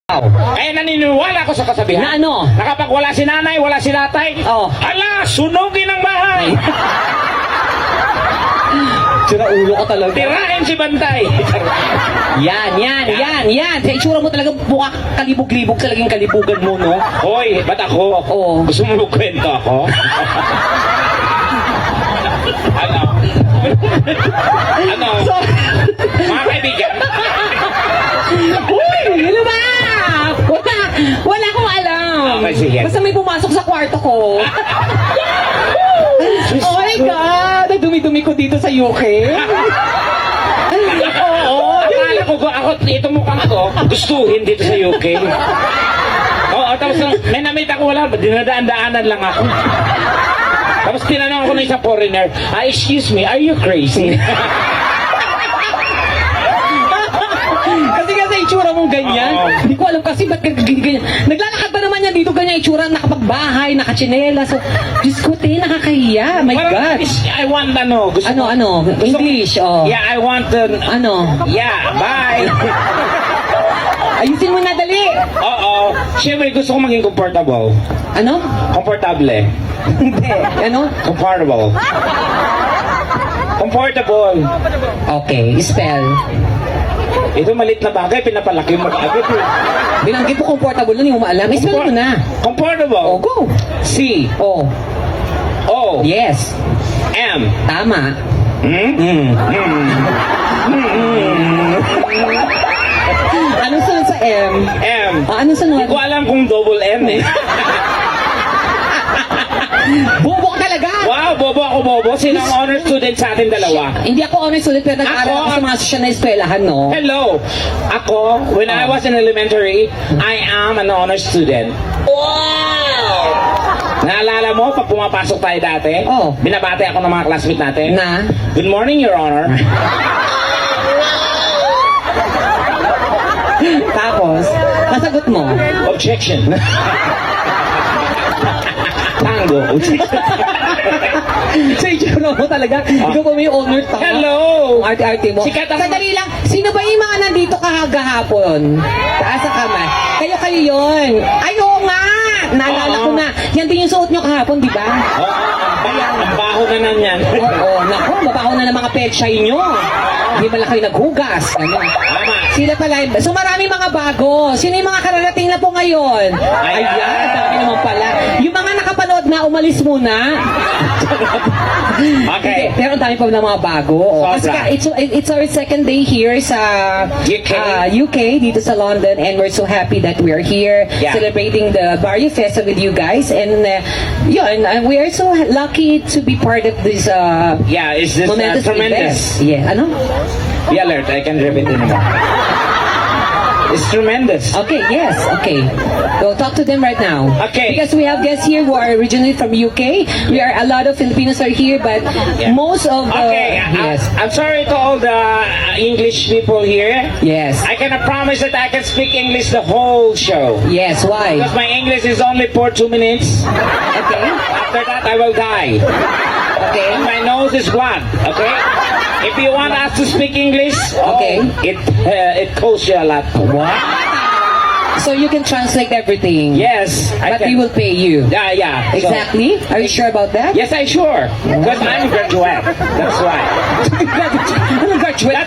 Kaya naniniwala ko sa kasabihan. Na ano? Na kapag wala si nanay, wala si tatay, ala, sunugin ang bahay. Sira ulo ka talaga. Tirahin si Bantay. Yan. Sa itsura mo talaga mukha kalibog-libog, talagang kalibugan mo, no? Hoy, ba't ako? Oo. Gusto mo kwento ako? Ano? Ano? Mga kaibigan? Uy, ano ba? Wala akong alam. Okay, sige. Basta may pumasok sa kwarto ko. Oh my God! Ang dumi-dumi ko dito sa UK. Oo, akala ko ako, ito mukhang ko, gustuhin dito sa UK. Oo, tapos may namit ako, wala, dinadaan-daanan lang ako. Tapos tinanong ako ng isang foreigner, excuse me, are you crazy? Kasi itsura mong ganyan. Hindi ko alam kasi ba't ganyan. Naglalakad ba naman yan dito ganyan itsura, nakapagbahay, nakachinela. So, Diyos ko, nakakahiya. My God. I want gusto Ano? English, oh. Yeah, I want yeah, bye. Ayusin mo na, dali. Oo. Siyempre, gusto ko maging comfortable. Ano? Comfortable. Hindi. Ano? Comfortable. Comfortable. Okay, spell. Ito malit na bagay, pinapalaki mo agad. Binanggit mo comfortable nun, hindi mo maalam. Spell mo na. Comfortable. Oh, go. C. Oh. O. Yes. M. Tama. Anong sunod sa M? M. Anong sunod? Hindi ko alam kung double M eh. Bobo ka talaga. Wow, bobo. Sino ang honor student sa ating dalawa? Hindi ako honest ulit pero nag-aaral ako sa mga sosyal na eskwelahan, no? Hello. Ako, when I was in elementary, I am an honor student. Wow! Naalala mo, pag pumapasok tayo dati, binabati ako ng mga classmate natin. Na? Good morning, Your Honor. Tapos, nasagot mo? Objection. Tango. Sa itsura mo talaga, ikaw pa may honor tama. Hello! Ang arte-arte mo. Sikat ang- Sandali lang, sino ba yung mga nandito kahagahapon? Taas ang kamay. Kayo yun. Ay, oo nga! Naalala ko na. Yan din yung suot nyo kahapon, di ba? Ang baho na nan yan. Oo, naku, mabaho na ng mga pechay nyo. Hindi ba lang kayo naghugas? Ano? Tama. Sila pala. So maraming mga bago. Sino yung mga kararating na po ngayon? Ayan, dami naman pala. Yung mga nakapanood na, umalis muna. Okay. Pero ang dami pa ng mga bago. Kasi Sobra. it's our second day here sa UK, dito sa London, and we're so happy that we're here celebrating the Barrio Festa with you guys. And we are so lucky to be part of this Is this momentous tremendous? event. Yeah, ano? Be alert, I can repeat it anymore. It's tremendous. Okay, yes, okay. Go talk to them right now. Okay. Because we have guests here who are originally from UK. We are a lot of Filipinos are here, but most of the yes. I'm sorry to all the English people here. Yes. I cannot promise that I can speak English the whole show. Yes, why? Because my English is only for 2 minutes. Okay. After that, I will die. Okay. And my nose is blood. Okay. If you want us to speak English, it costs you a lot. What? So you can translate everything. Yes, But we will pay you. Yeah. So- Exactly? Are you sure about that? yes, I sure. Because I'm a graduate. That's why. Anong graduate?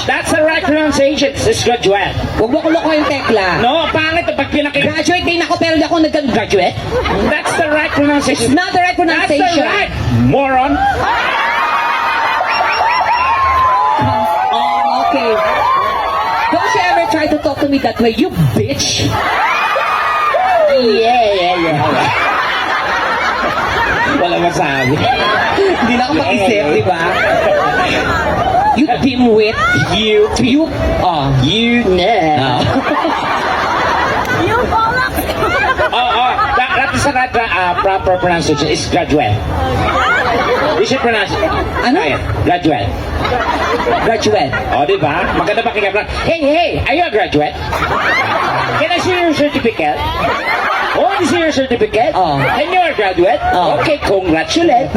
That's the right pronunciation. It's graduate. Huwag mo kuloko yung tekla. No, pangit pag pinakita. Graduate din ako pero hindi ako nag-graduate. That's the right pronunciation. It's not the right That's pronunciation. the right, moron. Oh, okay. Don't you ever try to talk to me that way, you bitch. Yeah. Wala masabi. Hindi na ako mag-isip, di ba? You dimwit. You. That is the right proper pronunciation. It's graduate. You should pronounce it. Ano? Ayan, graduate. Graduate. Di ba? Maganda pakinggan. Hey, are you a graduate? Can I see your certificate? Oh, this is your certificate? And you're a graduate? Okay, congratulate.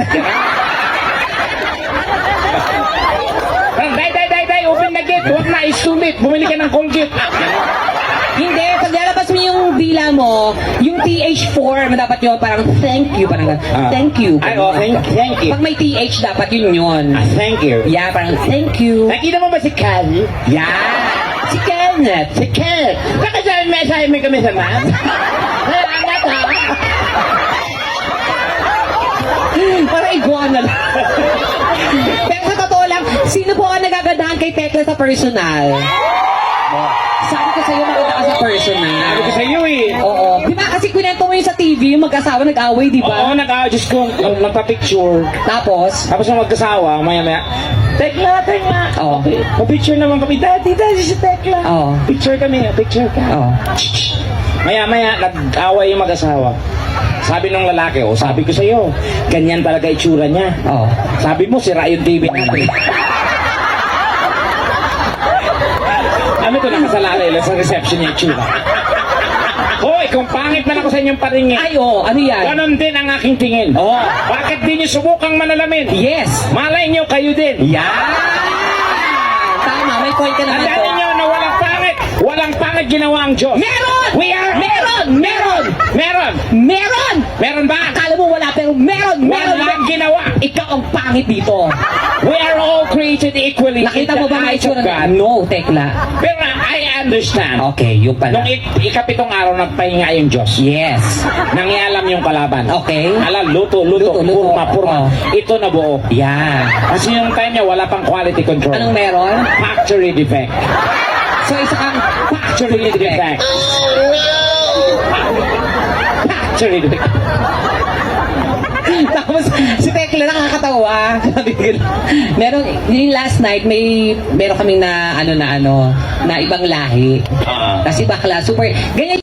Day, open the gate. Huwag na isumit. Bumili ka ng Colgate. Hindi, pag lalabas mo yung dila mo, yung TH4, dapat yun, parang thank you, parang thank you. Ay, oh, thank you. Pag may TH, dapat yun. Thank you. Yeah, parang thank you. Nakita mo ba si Cal? Yeah. Si Kenneth. Si Cal. Nakasabi may assignment kami sa math? Salamat ha. Parang iguana lang. Pero sa totoo lang, sino po ang nagagandahan kay Tekla sa personal? Sabi ko sa'yo, maganda ka sa personal. Sabi ko sa iyo eh. Oo. Di ba kasi kwento mo yun sa TV, yung mag-asawa nag-away, di ba? Oo, nag-adjust ko, nagpa-picture. Tapos, Tapos yung mag-asawa, maya-maya, Tekla. Oo. Okay. Pa-picture naman kami, Daddy, si Tekla. Oo. Picture kami, picture ka. oh. Maya-maya, nag-away yung mag-asawa. Sabi nung lalaki, sabi ko sa'yo, ganyan talaga itsura niya. Oh. Sabi mo, sira yung TV natin. Ano ito, nakasalalay lang sa reception yung itsura. Hoy, kung pangit man ako sa inyong paringin, Ay, ano yan? ganon din ang aking tingin. Oh. Bakit di niyo subukang manalamin? Yes. Malay niyo kayo din. Yan. Tama, may point ka naman Tandaan to. niyo na walang pangit ginawa ang Diyos. Meron! Meron ba? Akala mo wala, pero meron! Walang ginawa. Ikaw ang pangit dito. We are all created equally. Nakita in mo the ba ang eyes of itsura God. na? No, Tekla. Pero I understand. Okay, yung pala. Nung ikapitong araw nagpahinga yung Diyos. Yes. Nangialam yung kalaban. Okay. Luto, Luto. purma. Oh. Ito na buo. Yan. Kasi yung time niya wala pang quality control. Anong meron? Factory defect. So, isa kang Factory defect. Factory defect. Tapos, si Tekla nakakatawa. Sabi ko, meron, yung last night, meron kaming na ibang lahi. Ah. Kasi bakla, super, ganyan